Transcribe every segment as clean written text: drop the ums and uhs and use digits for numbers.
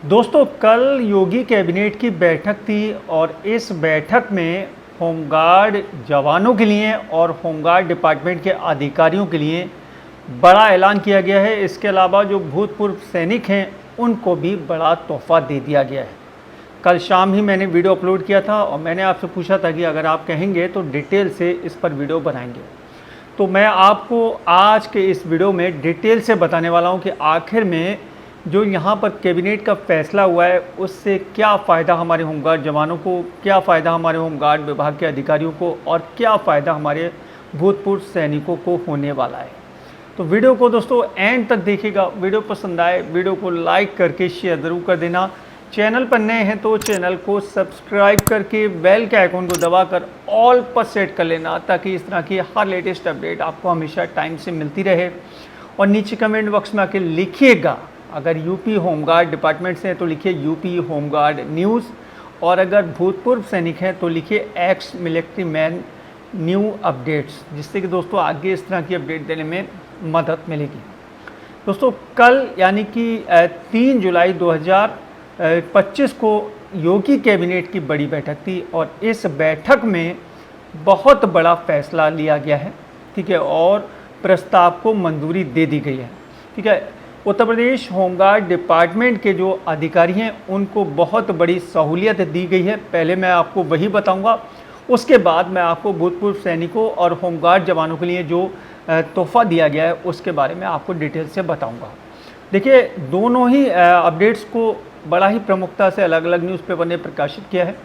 दोस्तों, कल योगी कैबिनेट की बैठक थी और इस बैठक में होमगार्ड जवानों के लिए और होमगार्ड डिपार्टमेंट के अधिकारियों के लिए बड़ा ऐलान किया गया है। इसके अलावा जो भूतपूर्व सैनिक हैं उनको भी बड़ा तोहफा दे दिया गया है। कल शाम ही मैंने वीडियो अपलोड किया था और मैंने आपसे पूछा था कि अगर आप कहेंगे तो डिटेल से इस पर वीडियो बनाएंगे। तो मैं आपको आज के इस वीडियो में डिटेल से बताने वाला हूँ कि आखिर में जो यहाँ पर कैबिनेट का फैसला हुआ है उससे क्या फ़ायदा हमारे होमगार्ड जवानों को, क्या फ़ायदा हमारे होमगार्ड विभाग के अधिकारियों को और क्या फ़ायदा हमारे भूतपूर्व सैनिकों को होने वाला है। तो वीडियो को दोस्तों एंड तक देखिएगा। वीडियो पसंद आए वीडियो को लाइक करके शेयर ज़रूर कर देना। चैनल पर नए हैं तो चैनल को सब्सक्राइब करके बेल के आइकॉन को दबाकर ऑल पर सेट कर लेना, ताकि इस तरह की हर लेटेस्ट अपडेट आपको हमेशा टाइम से मिलती रहे। और नीचे कमेंट बॉक्स में आके लिखिएगा, अगर यूपी होमगार्ड डिपार्टमेंट से हैं तो लिखिए यूपी होमगार्ड न्यूज़, और अगर भूतपूर्व सैनिक हैं तो लिखिए ex military man new updates, जिससे कि दोस्तों आगे इस तरह की अपडेट देने में मदद मिलेगी। दोस्तों, कल यानी कि 3 जुलाई 2025 को योगी कैबिनेट की बड़ी बैठक थी और इस बैठक में बहुत बड़ा फैसला लिया गया है, ठीक है, और प्रस्ताव को मंजूरी दे दी गई है, ठीक है। उत्तर प्रदेश होमगार्ड डिपार्टमेंट के जो अधिकारी हैं उनको बहुत बड़ी सहूलियत दी गई है। पहले मैं आपको वही बताऊंगा, उसके बाद मैं आपको भूतपूर्व सैनिकों और होमगार्ड जवानों के लिए जो तोहफा दिया गया है उसके बारे में आपको डिटेल से बताऊंगा। देखिए, दोनों ही अपडेट्स को बड़ा ही प्रमुखता से अलग अलग न्यूज़पेपर ने प्रकाशित किया है।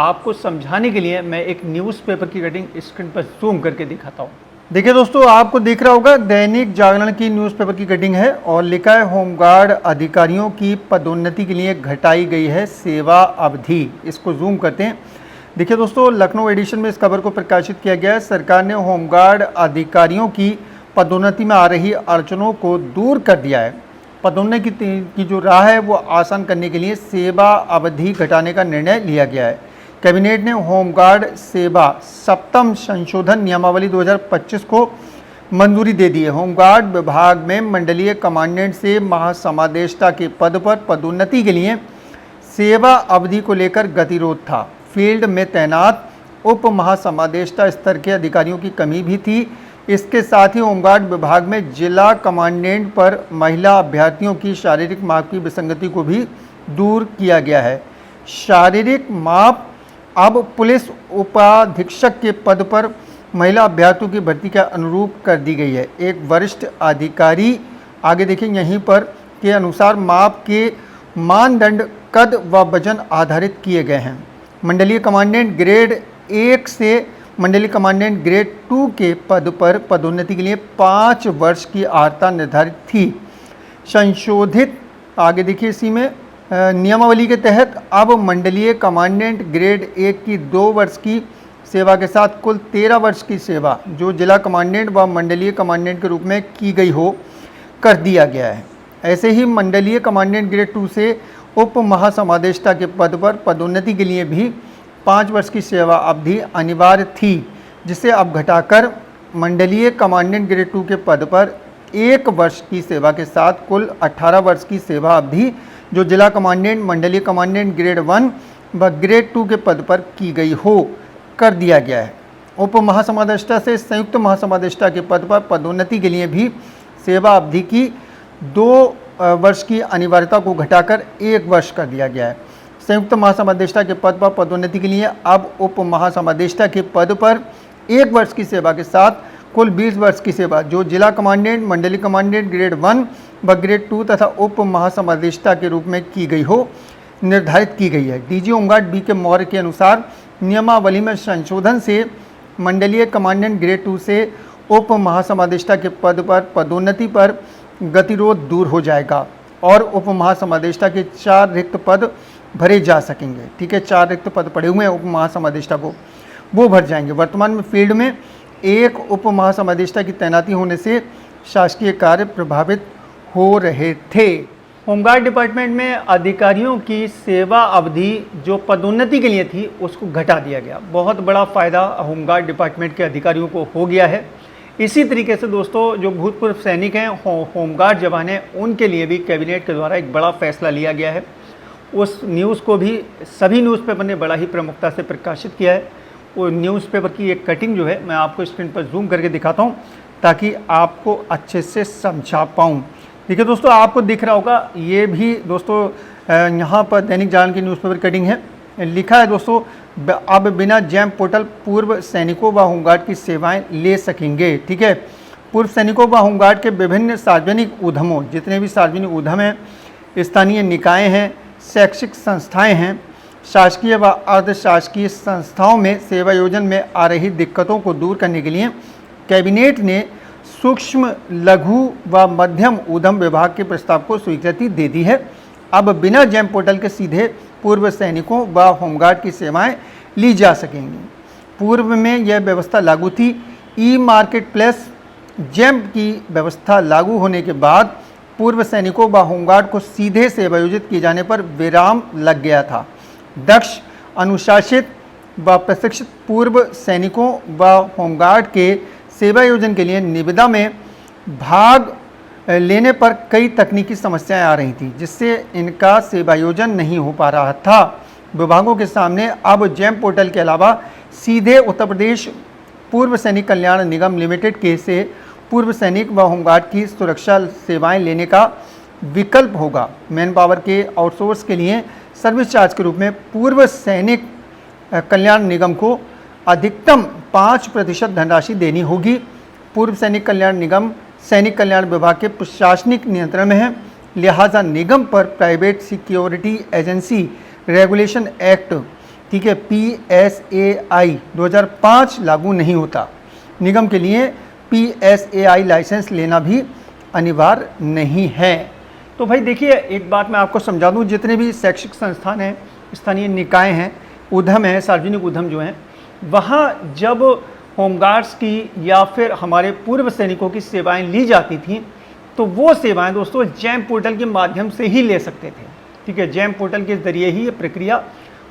आपको समझाने के लिए मैं एक न्यूज़पेपर की कटिंग स्क्रीन पर जूम करके दिखाता हूँ। देखिए दोस्तों, आपको दिख रहा होगा दैनिक जागरण की न्यूज़पेपर की कटिंग है और लिखा है होमगार्ड अधिकारियों की पदोन्नति के लिए घटाई गई है सेवा अवधि। इसको जूम करते हैं। देखिए दोस्तों, लखनऊ एडिशन में इस खबर को प्रकाशित किया गया है। सरकार ने होमगार्ड अधिकारियों की पदोन्नति में आ रही अड़चनों को दूर कर दिया है। पदोन्नति की जो राह है वो आसान करने के लिए सेवा अवधि घटाने का निर्णय लिया गया है। कैबिनेट ने होमगार्ड सेवा सप्तम संशोधन नियमावली 2025 को मंजूरी दे दी है। होमगार्ड विभाग में मंडलीय कमांडेंट से महासमादेष्टा के पद पर पदोन्नति के लिए सेवा अवधि को लेकर गतिरोध था। फील्ड में तैनात उप महासमादेष्टा स्तर के अधिकारियों की कमी भी थी। इसके साथ ही होमगार्ड विभाग में जिला कमांडेंट पर महिला अभ्यर्थियों की शारीरिक माप की विसंगति को भी दूर किया गया है। शारीरिक माप अब पुलिस उपाधीक्षक के पद पर महिला अभ्यर्थियों की भर्ती के अनुरूप कर दी गई है। एक वरिष्ठ अधिकारी, आगे देखिए, यहीं पर के अनुसार माप के मानदंड कद व वजन आधारित किए गए हैं। मंडलीय कमांडेंट ग्रेड 1 से मंडलीय कमांडेंट ग्रेड 2 के पद पर पदोन्नति के लिए 5 वर्ष की अर्हता निर्धारित थी। संशोधित, आगे देखिए, इसी में नियमावली के तहत अब मंडलीय कमांडेंट ग्रेड 1 की 2 वर्ष की सेवा के साथ कुल 13 वर्ष की सेवा जो जिला कमांडेंट व मंडलीय कमांडेंट के रूप में की गई हो, कर दिया गया है। ऐसे ही मंडलीय कमांडेंट ग्रेड 2 से उप महासमादेष्टा के पद पर पदोन्नति के लिए भी 5 वर्ष की सेवा अवधि अनिवार्य थी, जिसे अब घटाकर मंडलीय कमांडेंट ग्रेड 2 के पद पर 1 वर्ष की सेवा के साथ कुल 18 वर्ष की सेवा अवधि जो जिला कमांडेंट, मंडलीय कमांडेंट ग्रेड 1 व ग्रेड 2 के पद पर की गई हो, कर दिया गया है। उप महासमादेष्टा से संयुक्त महासमादेष्टा के पद पर पदोन्नति के लिए भी सेवा अवधि की 2 वर्ष की अनिवार्यता को घटाकर 1 वर्ष कर दिया गया है। संयुक्त महासमादेष्टा के पद पर पदोन्नति के लिए अब उप महासमादेष्टा के पद पर 1 वर्ष की सेवा के साथ कुल 20 वर्ष की सेवा जो जिला कमांडेंट, मंडलीय कमांडेंट ग्रेड 1 व ग्रेड 2 तथा उप महासमादेष्टा के रूप में की गई हो, निर्धारित की गई है। डीजी होमगार्ड बी के मौर्य के अनुसार नियमावली में संशोधन से मंडलीय कमांडेंट ग्रेड 2 से उप महासमादेष्टा के पद पर पदोन्नति पर गतिरोध दूर हो जाएगा और उप महासमादेष्टा के 4 रिक्त पद भरे जा सकेंगे, ठीक है। 4 रिक्त पद पड़े हुए हैं उप महासमादेष्टा को, वो भर जाएंगे। वर्तमान में फील्ड में एक उप महासमादेष्टा की तैनाती होने से शासकीय कार्य प्रभावित हो रहे थे। होमगार्ड डिपार्टमेंट में अधिकारियों की सेवा अवधि जो पदोन्नति के लिए थी उसको घटा दिया गया। बहुत बड़ा फ़ायदा होमगार्ड डिपार्टमेंट के अधिकारियों को हो गया है। इसी तरीके से दोस्तों जो भूतपूर्व सैनिक हैं, होमगार्ड जवान हैं, उनके लिए भी कैबिनेट के द्वारा एक बड़ा फैसला लिया गया है। उस न्यूज़ को भी सभी न्यूज़पेपर ने बड़ा ही प्रमुखता से प्रकाशित किया है। वो न्यूज़पेपर की एक कटिंग जो है मैं आपको स्क्रीन पर जूम करके दिखाता हूँ ताकि आपको अच्छे से समझा पाऊँ। देखिए दोस्तों, आपको दिख रहा होगा, ये भी दोस्तों यहाँ पर दैनिक जागरण की न्यूज़पेपर कटिंग है। लिखा है दोस्तों, अब बिना जैम पोर्टल पूर्व सैनिकों व होमगार्ड की सेवाएं ले सकेंगे। ठीक है, पूर्व सैनिकों व होमगार्ड के विभिन्न सार्वजनिक उद्यमों, जितने भी सार्वजनिक उद्यम हैं, स्थानीय निकाय हैं, शैक्षिक संस्थाएं हैं, शासकीय व अर्धशासकीय संस्थाओं में सेवायोजन में आ रही दिक्कतों को दूर करने के लिए कैबिनेट ने सूक्ष्म, लघु व मध्यम उद्यम विभाग के प्रस्ताव को स्वीकृति दे दी है। अब बिना जैम पोर्टल के सीधे पूर्व सैनिकों व होमगार्ड की सेवाएं ली जा सकेंगी। पूर्व में यह व्यवस्था लागू थी। ई मार्केट प्लेस जैम की व्यवस्था लागू होने के बाद पूर्व सैनिकों व होमगार्ड को सीधे सेवायोजित किए जाने पर विराम लग गया था। दक्ष, अनुशासित व प्रशिक्षित पूर्व सैनिकों व होमगार्ड के सेवायोजन के लिए निविदा में भाग लेने पर कई तकनीकी समस्याएं आ रही थी, जिससे इनका सेवायोजन नहीं हो पा रहा था। विभागों के सामने अब जैम पोर्टल के अलावा सीधे उत्तर प्रदेश पूर्व सैनिक कल्याण निगम लिमिटेड के से पूर्व सैनिक व होमगार्ड की सुरक्षा सेवाएं लेने का विकल्प होगा। मैन पावर के आउटसोर्स के लिए सर्विस चार्ज के रूप में पूर्व सैनिक कल्याण निगम को अधिकतम 5% धनराशि देनी होगी। पूर्व सैनिक कल्याण निगम सैनिक कल्याण विभाग के प्रशासनिक नियंत्रण में है, लिहाजा निगम पर private security agency regulation act, ठीक है, PSAI 2005 लागू नहीं होता। निगम के लिए PSAI लाइसेंस लेना भी अनिवार्य नहीं है। तो भाई देखिए, एक बात मैं आपको समझा दूं, जितने भी शैक्षिक संस्थान हैं, स्थानीय निकाय हैं, उद्यम हैं, सार्वजनिक उद्यम जो हैं, वहाँ जब होमगार्ड्स की या फिर हमारे पूर्व सैनिकों की सेवाएं ली जाती थीं, तो वो सेवाएं दोस्तों जैम पोर्टल के माध्यम से ही ले सकते थे। ठीक है, जैम पोर्टल के ज़रिए ही ये प्रक्रिया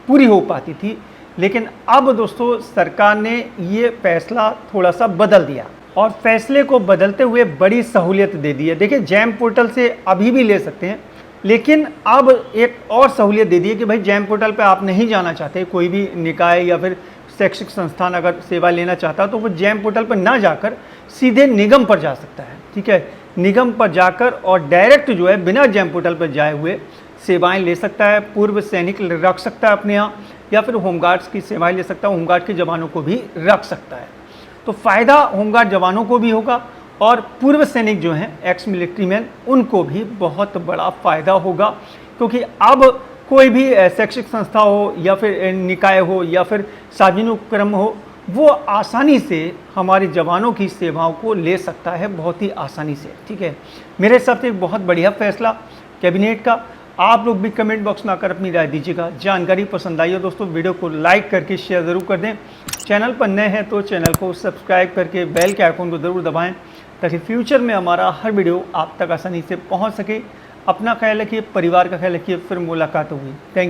पूरी हो पाती थी। लेकिन अब दोस्तों सरकार ने ये फैसला थोड़ा सा बदल दिया और फैसले को बदलते हुए बड़ी सहूलियत दे दी है। देखिए, जैम पोर्टल से अभी भी ले सकते हैं, लेकिन अब एक और सहूलियत दे दी है कि भाई जैम पोर्टल पे आप नहीं जाना चाहते, कोई भी निकाय या फिर शैक्षिक संस्थान अगर सेवा लेना चाहता है तो वो जैम पोर्टल पर ना जाकर सीधे निगम पर जा सकता है। ठीक है, निगम पर जाकर और डायरेक्ट जो है बिना जैम पोर्टल पर जाए हुए सेवाएं ले सकता है। पूर्व सैनिक रख सकता है अपने यहाँ, या फिर होमगार्ड्स की सेवाएं ले सकता है, होमगार्ड के जवानों को भी रख सकता है। तो फ़ायदा होमगार्ड जवानों को भी होगा और पूर्व सैनिक जो हैं, एक्स मिलिट्री मैन, उनको भी बहुत बड़ा फ़ायदा होगा, क्योंकि अब कोई भी शैक्षिक संस्था हो या फिर निकाय हो या फिर सार्वजनिक उपक्रम हो, वो आसानी से हमारे जवानों की सेवाओं को ले सकता है, बहुत ही आसानी से। ठीक है, मेरे हिसाब से एक बहुत बढ़िया फैसला कैबिनेट का। आप लोग भी कमेंट बॉक्स में आकर अपनी राय दीजिएगा। जानकारी पसंद आई हो दोस्तों, वीडियो को लाइक करके शेयर ज़रूर कर दें। चैनल पर नए हैं तो चैनल को सब्सक्राइब करके बेल के आइकन को ज़रूर दबाएं, ताकि फ्यूचर में हमारा हर वीडियो आप तक आसानी से पहुंच सके। अपना ख्याल रखिए, परिवार का ख्याल रखिए। फिर मुलाकात होगी। Thank you.